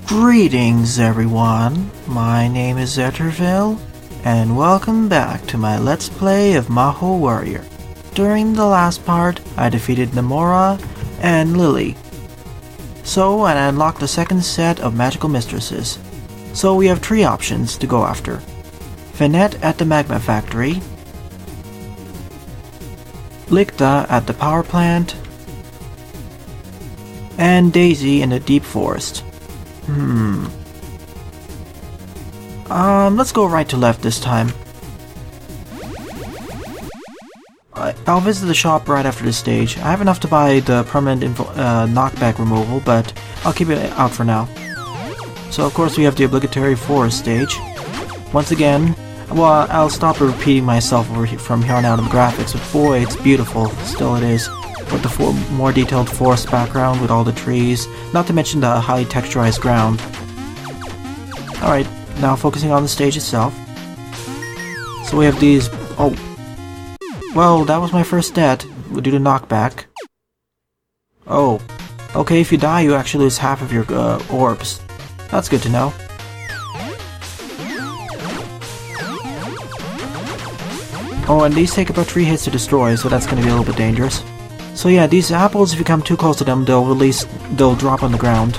Greetings everyone, my name is Etterville, and welcome back to my Let's Play of Mahou Warrior. During the last part, I defeated Namora and Lily. So, I unlocked the second set of magical mistresses. So we have 3 options to go after. Finette at the Magma Factory, Lickta at the power plant, and Daisy in the deep forest. Let's go right to left this time. I'll visit the shop right after this stage. I have enough to buy the permanent knockback removal, but I'll keep it out for now. So of course we have the obligatory forest stage. Once again, well, I'll stop repeating myself from here on out in the graphics, but boy, it's beautiful. Still it is. With the more detailed forest background with all the trees, not to mention the highly texturized ground. Alright, now focusing on the stage itself. So we have these... oh. Well, that was my first death, due to knockback. Oh. Okay, if you die, you actually lose half of your orbs. That's good to know. Oh, and these take about 3 hits to destroy, so that's gonna be a little bit dangerous. So yeah, these apples, if you come too close to them, they'll drop on the ground.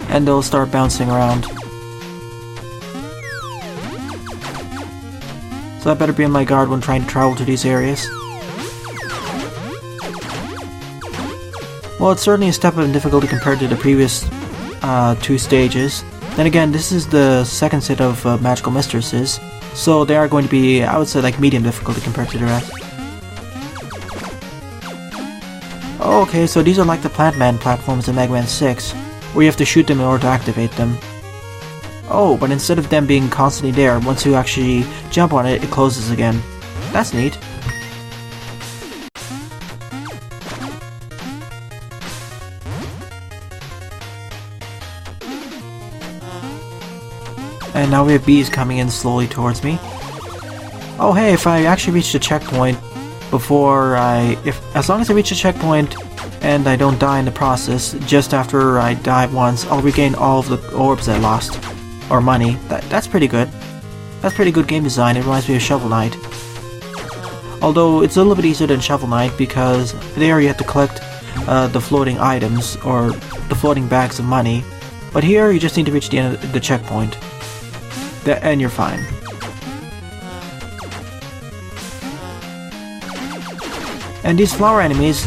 And they'll start bouncing around. So I better be on my guard when trying to travel to these areas. Well, it's certainly a step up in difficulty compared to the previous 2 stages. Then again, this is the second set of magical mistresses, so they are going to be, I would say, like medium difficulty compared to the rest. Oh, okay, so these are like the Plant Man platforms in Mega Man 6, where you have to shoot them in order to activate them. Oh, but instead of them being constantly there, once you actually jump on it, it closes again. That's neat. And now we have bees coming in slowly towards me. Oh hey, if I actually reach the checkpoint before as long as I reach the checkpoint and I don't die in the process, just after I die once, I'll regain all of the orbs I lost. Or money. That's pretty good. That's pretty good game design. It reminds me of Shovel Knight. Although it's a little bit easier than Shovel Knight because there you have to collect the floating items or the floating bags of money. But here you just need to reach the end of the checkpoint. And you're fine. And these flower enemies,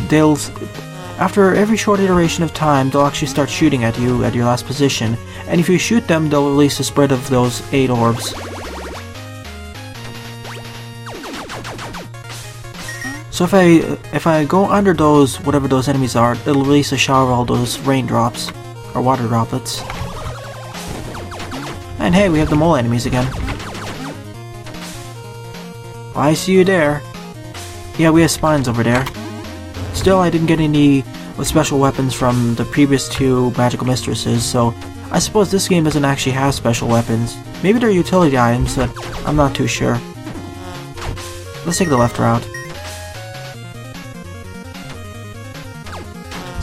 after every short iteration of time, they'll actually start shooting at you at your last position. And if you shoot them, they'll release a spread of those 8 orbs. So if I go under those, whatever those enemies are, it'll release a shower of all those raindrops, or water droplets. And hey, we have the mole enemies again. I see you there. Yeah, we have spines over there. Still, I didn't get any special weapons from the previous 2 magical mistresses, so I suppose this game doesn't actually have special weapons. Maybe they're utility items, but I'm not too sure. Let's take the left route.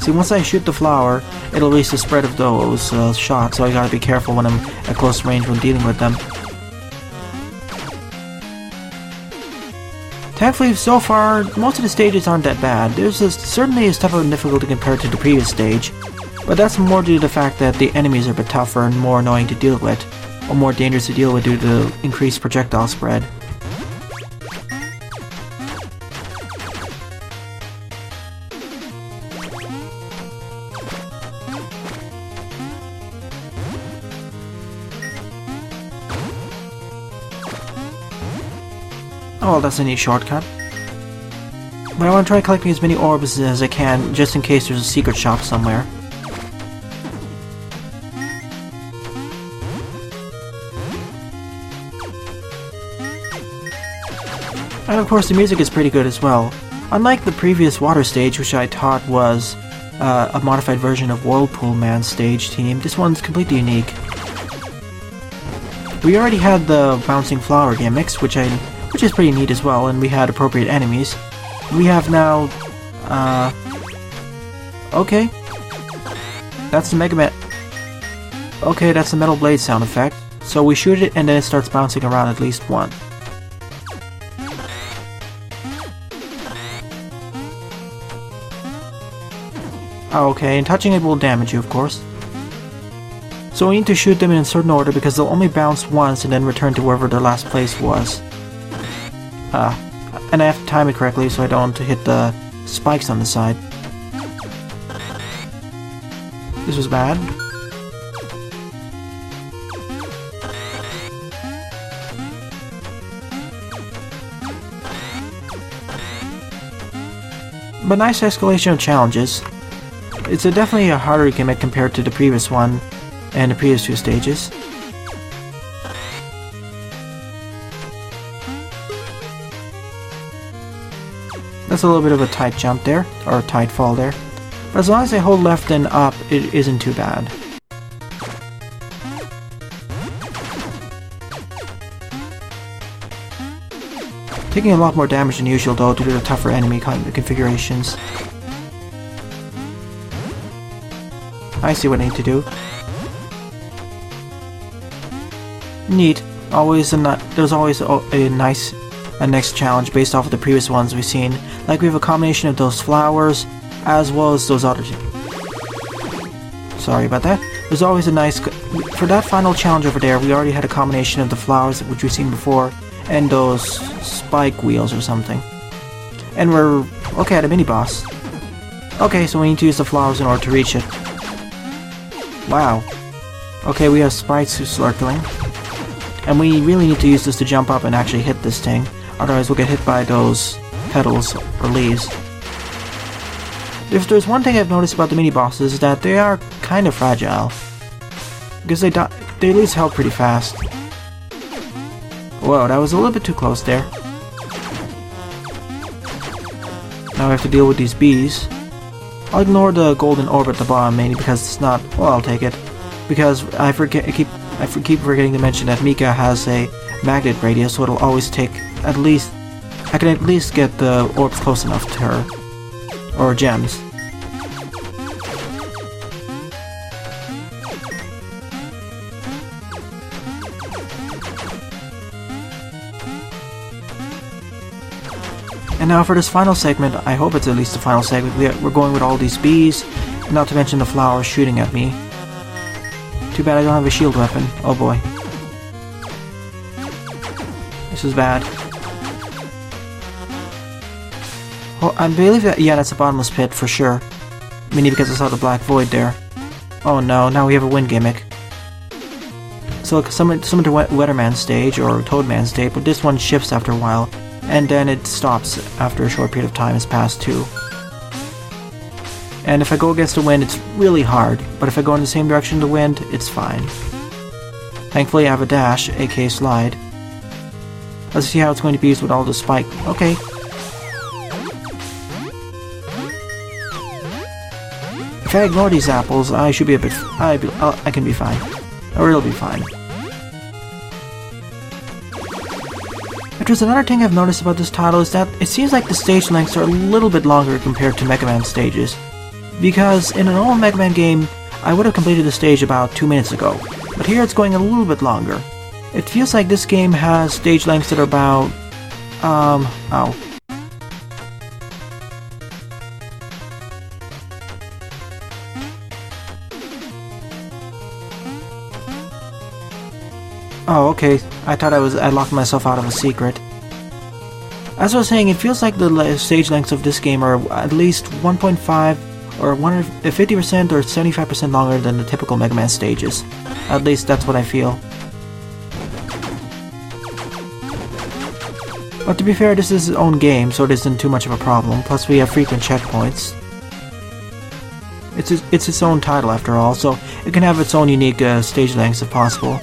See, once I shoot the flower, it'll release the spread of those shots, so I gotta be careful when I'm at close range when dealing with them. Thankfully, so far, most of the stages aren't that bad. There's certainly a step up in difficulty compared to the previous stage, but that's more due to the fact that the enemies are a bit tougher and more annoying to deal with, or more dangerous to deal with due to the increased projectile spread. Oh, that's a neat shortcut. But I want to try collecting as many orbs as I can, just in case there's a secret shop somewhere. And of course the music is pretty good as well. Unlike the previous water stage, which I thought was a modified version of Whirlpool Man's stage theme, this one's completely unique. We already had the bouncing flower gimmicks, which is pretty neat as well, and we had appropriate enemies. We have now, okay. That's the Mega Man. Okay, that's the metal blade sound effect. So we shoot it and then it starts bouncing around at least one. Okay, and touching it will damage you, of course. So we need to shoot them in a certain order because they'll only bounce once and then return to wherever their last place was. And I have to time it correctly so I don't hit the spikes on the side. This was bad. But nice escalation of challenges. It's definitely a harder gimmick compared to the previous one and the previous two stages. That's a little bit of a tight jump there, or a tight fall there. But as long as I hold left and up, it isn't too bad. Taking a lot more damage than usual though due to the tougher enemy configurations. I see what I need to do. Neat. There's always a nice next challenge based off of the previous ones we've seen. Like we have a combination of those flowers as well as those other two. Sorry about that. There's always a nice... For that final challenge over there, we already had a combination of the flowers which we've seen before and those spike wheels or something. And we're... okay, at a mini-boss. Okay, so we need to use the flowers in order to reach it. Wow. Okay, we have sprites circling. And we really need to use this to jump up and actually hit this thing. Otherwise we'll get hit by those petals or leaves. If there's one thing I've noticed about the mini-bosses is that they are kind of fragile. Because they lose health pretty fast. Whoa, that was a little bit too close there. Now we have to deal with these bees. I'll ignore the golden orb at the bottom mainly because it's not... well, I'll take it. Because I keep forgetting to mention that Mika has a magnet radius, so it'll always take at least... I can at least get the orbs close enough to her. Or gems. And now for this final segment, I hope it's at least the final segment, we're going with all these bees, not to mention the flowers shooting at me. Too bad I don't have a shield weapon. Oh boy. This is bad. Oh, I believe that, yeah, that's a bottomless pit for sure. Mainly because I saw the black void there. Oh no, now we have a wind gimmick. So similar to Weatherman stage or Toadman stage, but this one shifts after a while. And then it stops after a short period of time has passed too. And if I go against the wind, it's really hard, but if I go in the same direction of the wind, it's fine. Thankfully I have a dash, aka slide. Let's see how it's going to be used with all the spike. Okay. If I ignore these apples, I should be a bit... I can be fine. Or it'll be fine. But there's another thing I've noticed about this title is that it seems like the stage lengths are a little bit longer compared to Mega Man stages. Because in a normal Mega Man game, I would have completed the stage about 2 minutes ago. But here it's going a little bit longer. It feels like this game has stage lengths that are about... ow. Oh, okay. I thought I locked myself out of a secret. As I was saying, it feels like the stage lengths of this game are at least 1.5 or 50% or 75% longer than the typical Mega Man stages. At least that's what I feel. But to be fair, this is its own game, so it isn't too much of a problem. Plus we have frequent checkpoints. It's its own title after all, so it can have its own unique stage lengths if possible.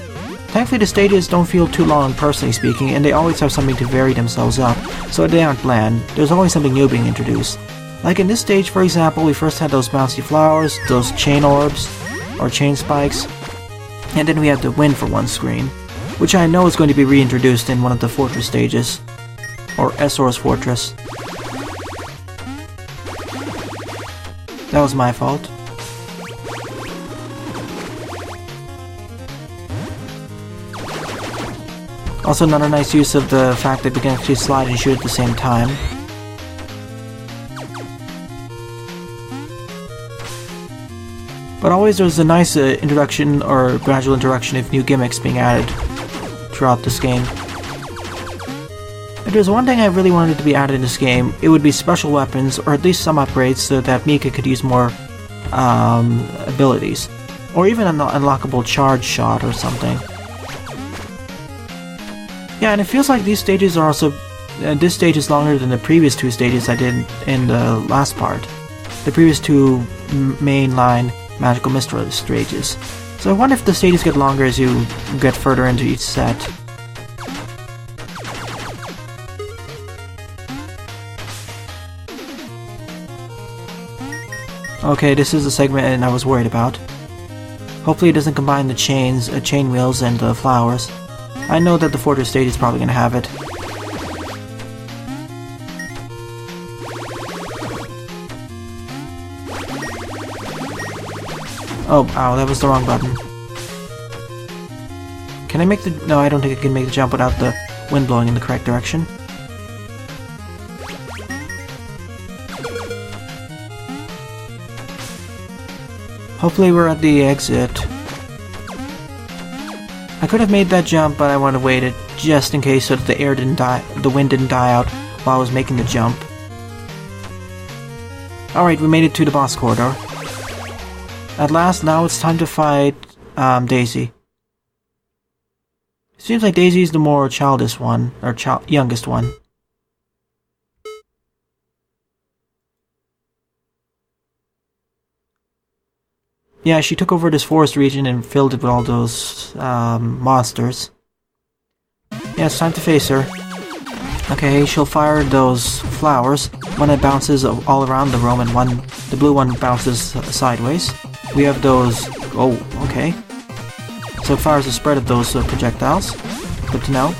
Thankfully the stages don't feel too long personally speaking, and they always have something to vary themselves up, so they aren't bland. There's always something new being introduced. Like in this stage for example, we first had those bouncy flowers, those chain orbs, or chain spikes, and then we had the wind for one screen, which I know is going to be reintroduced in one of the fortress stages, or Esor's Fortress. That was my fault. Also another nice use of the fact that we can actually slide and shoot at the same time. But always there's a nice introduction or gradual introduction of new gimmicks being added throughout this game. If there's one thing I really wanted to be added in this game, it would be special weapons, or at least some upgrades so that Mika could use more abilities. Or even an unlockable charge shot or something. Yeah, and it feels like these stages are also... this stage is longer than the previous two stages I did in the last part. The previous two mainline magical mistress stages. So I wonder if the stages get longer as you get further into each set. Okay, this is the segment I was worried about. Hopefully it doesn't combine the chain wheels and the flowers. I know that the Fortress stage is probably gonna have it. Oh, ow, that was the wrong button. Can I make the... No, I don't think I can make the jump without the wind blowing in the correct direction. Hopefully we're at the exit. I could have made that jump, but I want to wait it just in case so that the air didn't die, the wind didn't die out while I was making the jump. Alright, we made it to the boss corridor. At last, now it's time to fight Daisy. It seems like Daisy is the more childish one, or youngest one. Yeah, she took over this forest region and filled it with all those monsters. Yeah, it's time to face her. Okay, she'll fire those flowers. One that bounces all around the room and the blue one bounces sideways. We have those... Oh, okay. So it fires a spread of those projectiles. Good to know.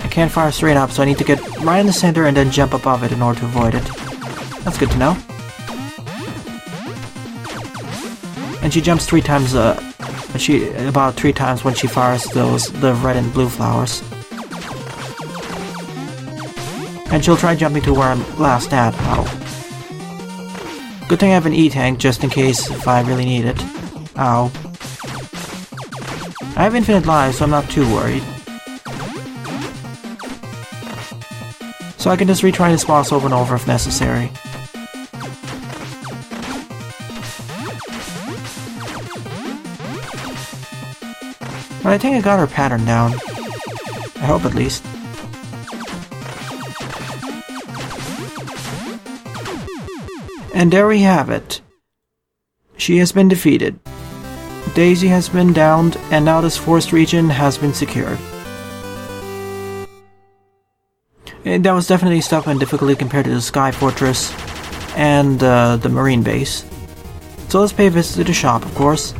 I can't fire straight up, so I need to get right in the center and then jump above it in order to avoid it. That's good to know. And she jumps 3 times, about 3 times when she fires the red and blue flowers. And she'll try jumping to where I'm last at. Ow. Good thing I have an E-tank just in case if I really need it. Ow. I have infinite lives, so I'm not too worried. So I can just retry this boss over and over if necessary. But I think I got her pattern down. I hope at least. And there we have it. She has been defeated. Daisy has been downed, and now this forest region has been secured. And that was definitely stuck on difficulty compared to the Sky Fortress and the Marine Base. So let's pay a visit to the shop, of course,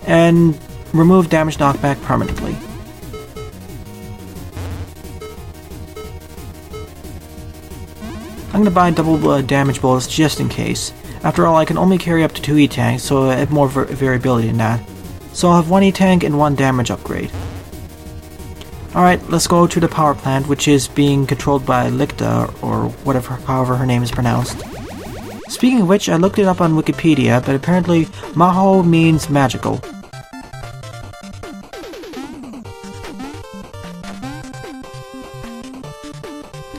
and remove damage knockback permanently. I'm gonna buy double damage bullets just in case. After all, I can only carry up to 2 E-tanks, so I have more variability in that. So I'll have 1 E-tank and 1 damage upgrade. Alright, let's go to the power plant, which is being controlled by Lickta, or whatever, however her name is pronounced. Speaking of which, I looked it up on Wikipedia, but apparently Mahou means magical.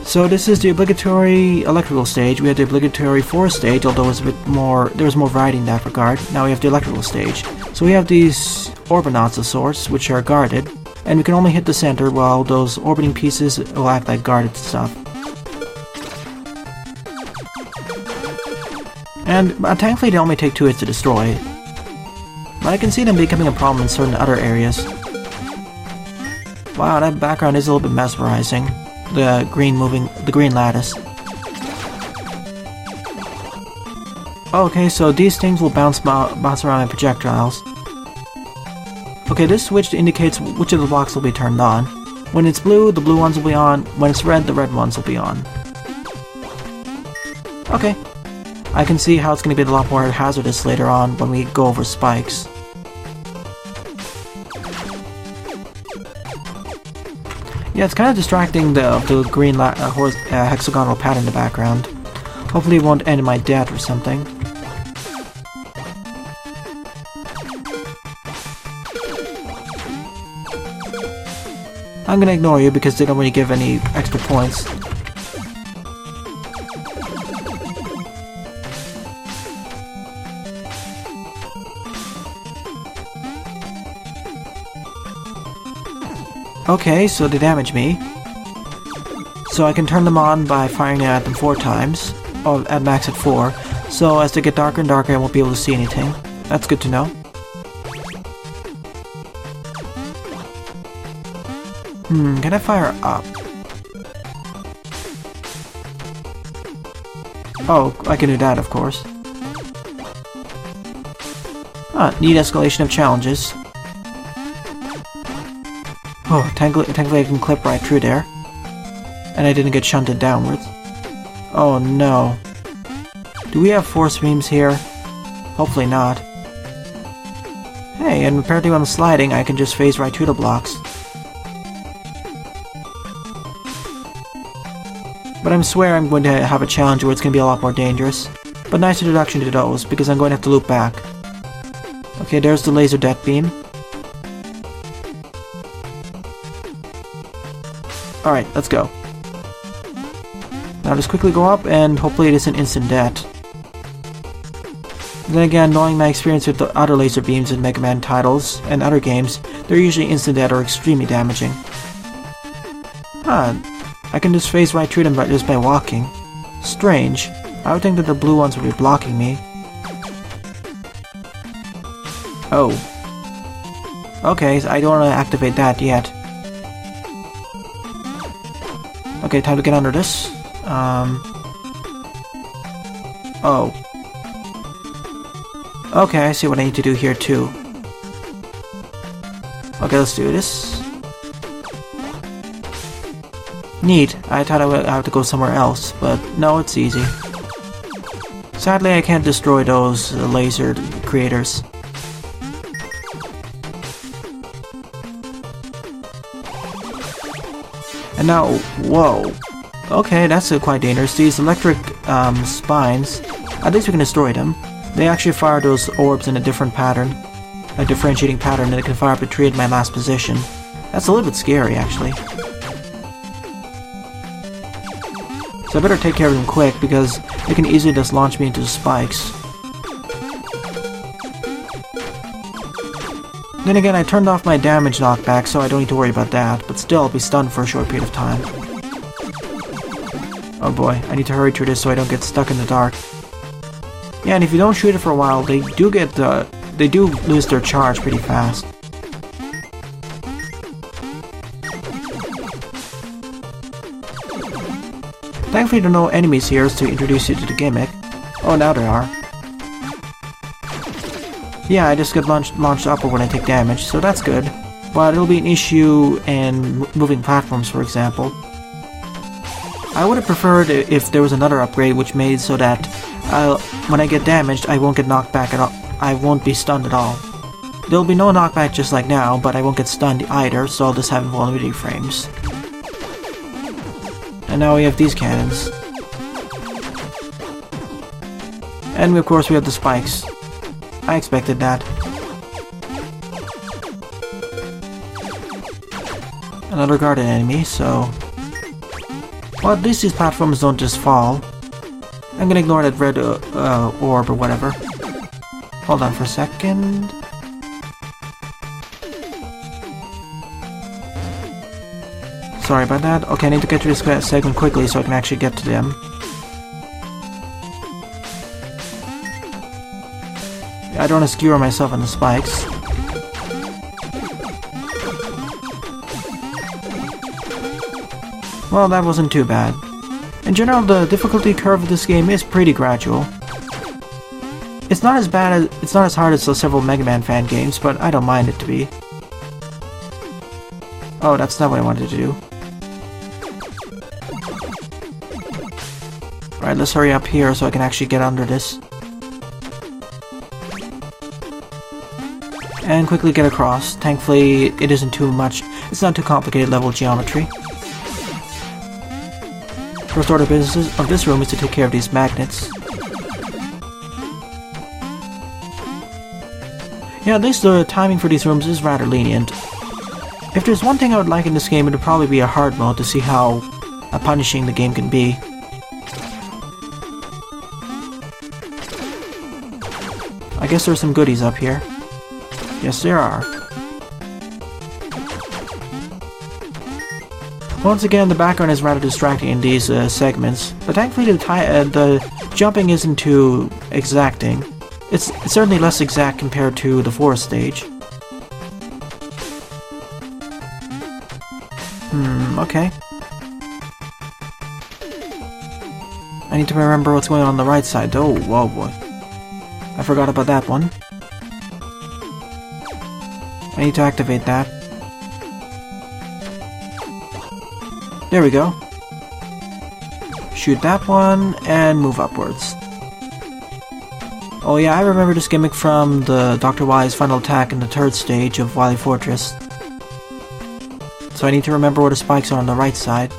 So this is the obligatory electrical stage. We had the obligatory forest stage, although it was a bit more, there was more variety in that regard. Now we have the electrical stage. So we have these orbinauts of sorts, which are guarded, and we can only hit the center while those orbiting pieces will act like guarded stuff. And thankfully they only take 2 hits to destroy. But I can see them becoming a problem in certain other areas. Wow, that background is a little bit mesmerizing. The green lattice. Okay, so these things will bounce around in projectiles. Okay, this switch indicates which of the blocks will be turned on. When it's blue, the blue ones will be on. When it's red, the red ones will be on. Okay. I can see how it's going to be a lot more hazardous later on when we go over spikes. Yeah, it's kind of distracting the green hexagonal pattern in the background. Hopefully it won't end in my death or something. I'm gonna ignore you because they don't really give any extra points. Okay, so they damage me. So I can turn them on by firing at them 4 times, or at max at 4. So as they get darker and darker, I won't be able to see anything. That's good to know. Can I fire up? Oh, I can do that, of course. Neat escalation of challenges. Oh, thankfully I can clip right through there. And I didn't get shunted downwards. Oh no. Do we have force beams here? Hopefully not. Hey, and apparently when I'm sliding, I can just phase right through the blocks. But I swear I'm going to have a challenge where it's going to be a lot more dangerous. But nice introduction to those, because I'm going to have to loop back. Okay, there's the laser death beam. Alright, let's go. Now just quickly go up, and hopefully it isn't instant death. Then again, knowing my experience with the other laser beams in Mega Man titles and other games, they're usually instant death or extremely damaging. I can just phase right through them just by walking. Strange. I would think that the blue ones would be blocking me. Oh. Okay, so I don't want to activate that yet. Okay, time to get under this. Oh. Okay, I see what I need to do here too. Okay, let's do this. Neat. I thought I would have to go somewhere else, but no, it's easy. Sadly, I can't destroy those laser creators. And now, whoa. Okay, that's quite dangerous. These electric spines, at least we can destroy them. They actually fire those orbs in a different pattern. A differentiating pattern, and it can fire up a tree at my last position. That's a little bit scary, actually. So I better take care of them quick, because they can easily just launch me into the spikes. Then again, I turned off my damage knockback, so I don't need to worry about that, but still I'll be stunned for a short period of time. Oh boy, I need to hurry through this so I don't get stuck in the dark. Yeah, and if you don't shoot it for a while, they do lose their charge pretty fast. Thankfully there are no enemies here to introduce you to the gimmick. Oh, now there are. Yeah, I just get launched upward when I take damage, so that's good. But it'll be an issue in moving platforms, for example. I would have preferred if there was another upgrade which made so that when I get damaged, I won't get knocked back at all. I won't be stunned at all. There'll be no knockback just like now, but I won't get stunned either, so I'll just have invulnerability frames. And now we have these cannons. And of course we have the spikes. I expected that. Another guarded enemy, so... Well, at least these platforms don't just fall. I'm gonna ignore that red orb or whatever. Hold on for a second. Sorry about that. Okay, I need to get through this segment quickly so I can actually get to them. I don't want to skewer myself on the spikes. Well, that wasn't too bad. In general, the difficulty curve of this game is pretty gradual. It's not as hard as those several Mega Man fan games, but I don't mind it to be. Oh, that's not what I wanted to do. Alright, let's hurry up here so I can actually get under this. And quickly get across. Thankfully, it isn't too much. It's not too complicated level geometry. First order of business of this room is to take care of these magnets. Yeah, at least the timing for these rooms is rather lenient. If there's one thing I would like in this game, it would probably be a hard mode to see how punishing the game can be. I guess there's some goodies up here. Yes, there are. Once again, the background is rather distracting in these segments, but thankfully the jumping isn't too exacting. It's certainly less exact compared to the forest stage. Okay. I need to remember what's going on the right side though. Whoa boy. I forgot about that one. I need to activate that. There we go. Shoot that one and move upwards. Oh yeah, I remember this gimmick from the Dr. Wily's final attack in the third stage of Wily Fortress. So I need to remember where the spikes are on the right side.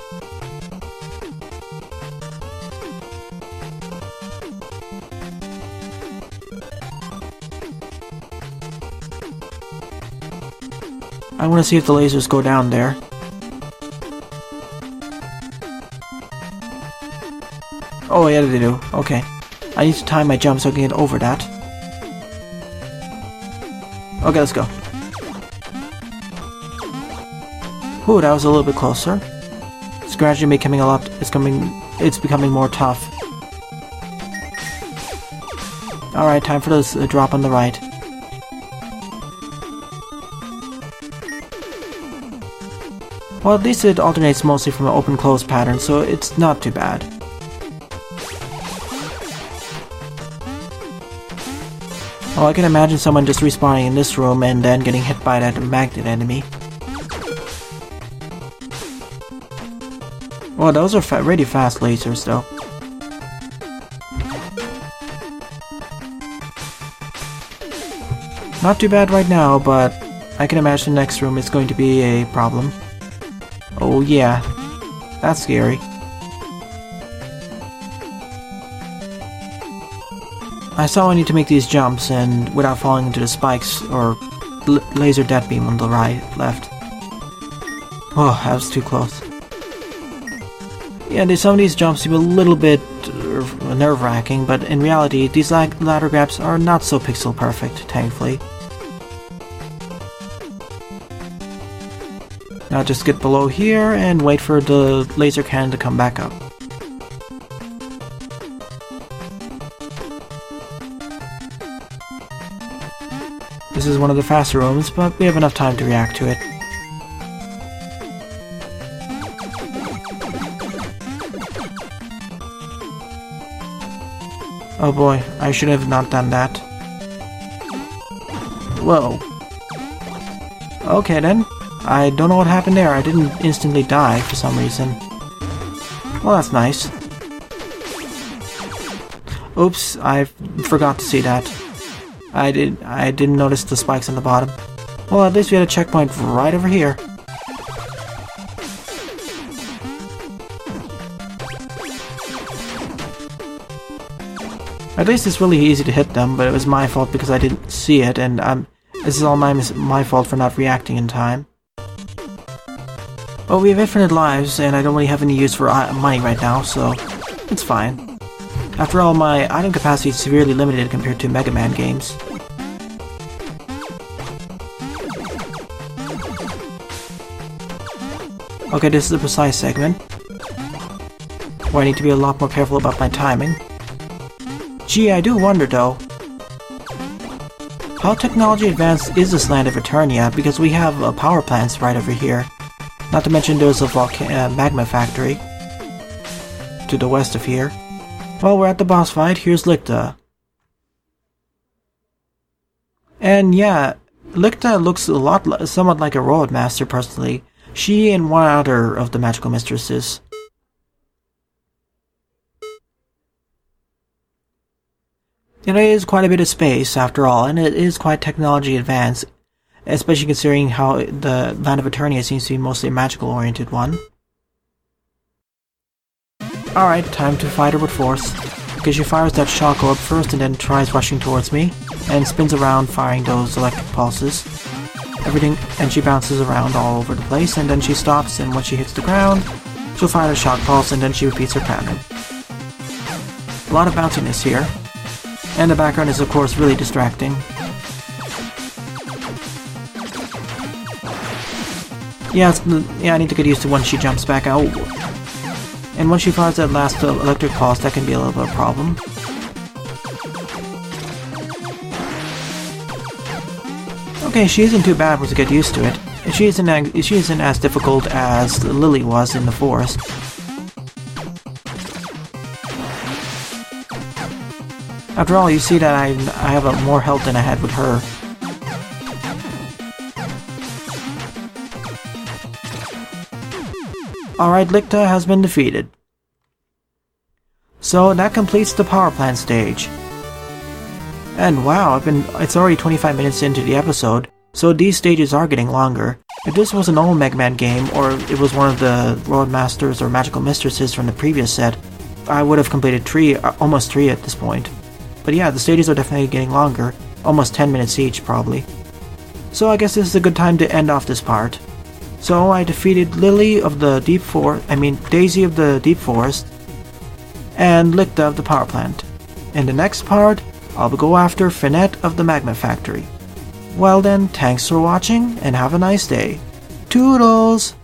I want to see if the lasers go down there. Oh yeah, they do. Okay. I need to time my jump so I can get over that. Okay, let's go. Ooh, that was a little bit closer. It's gradually becoming it's becoming more tough. Alright, time for this drop on the right. Well, at least it alternates mostly from an open-close pattern, so it's not too bad. Oh, I can imagine someone just respawning in this room and then getting hit by that magnet enemy. Well, those are really fast lasers, though. Not too bad right now, but I can imagine the next room is going to be a problem. Oh yeah, that's scary. I saw I need to make these jumps and without falling into the spikes or laser death beam on the left. Oh, that was too close. Yeah, some of these jumps seem a little bit nerve-wracking, but in reality, these ladder grabs are not so pixel perfect, thankfully. Now just get below here and wait for the laser cannon to come back up. This is one of the faster rooms, but we have enough time to react to it. Oh boy, I should have not done that. Whoa. Okay then. I don't know what happened there. I didn't instantly die for some reason. Well, that's nice. Oops, I forgot to see that. I didn't notice the spikes on the bottom. Well, at least we had a checkpoint right over here. At least it's really easy to hit them, but it was my fault because I didn't see it, and this is all my fault for not reacting in time. Well, we have infinite lives, and I don't really have any use for money right now, so it's fine. After all, my item capacity is severely limited compared to Mega Man games. Okay, this is the precise segment, where I need to be a lot more careful about my timing. Gee, I do wonder though, how technology advanced is this land of Eternia, because we have power plants right over here. Not to mention there's a magma factory to the west of here. Well, we're at the boss fight. Here's Lickta. And yeah, Lickta looks somewhat like a Roadmaster personally. She and one other of the magical mistresses. It is quite a bit of space, after all, and it is quite technology advanced, especially considering how the Land of Eternia seems to be mostly a magical-oriented one. Alright, time to fight her with force. Because she fires that shock orb first and then tries rushing towards me, and spins around firing those electric pulses. And she bounces around all over the place, and then she stops, and when she hits the ground, she'll fire a shock pulse, and then she repeats her pattern. A lot of bounciness here, and the background is of course really distracting. Yeah, I need to get used to when she jumps back out. And when she fires that last electric pulse, that can be a little bit of a problem. Okay, she isn't too bad once you get used to it. She isn't as difficult as Lily was in the forest. After all, you see that I have more health than I had with her. Alright, Lickta has been defeated. So that completes the power plant stage. And wow, it's already 25 minutes into the episode, so these stages are getting longer. If this was an old Mega Man game, or it was one of the Road Masters or Magical Mistresses from the previous set, I would have completed almost 3 at this point. But yeah, the stages are definitely getting longer, almost 10 minutes each probably. So I guess this is a good time to end off this part. So I defeated Daisy of the Deep Forest, and Lickta of the Power Plant. In the next part, I'll go after Finette of the Magma Factory. Well then, thanks for watching, and have a nice day. Toodles!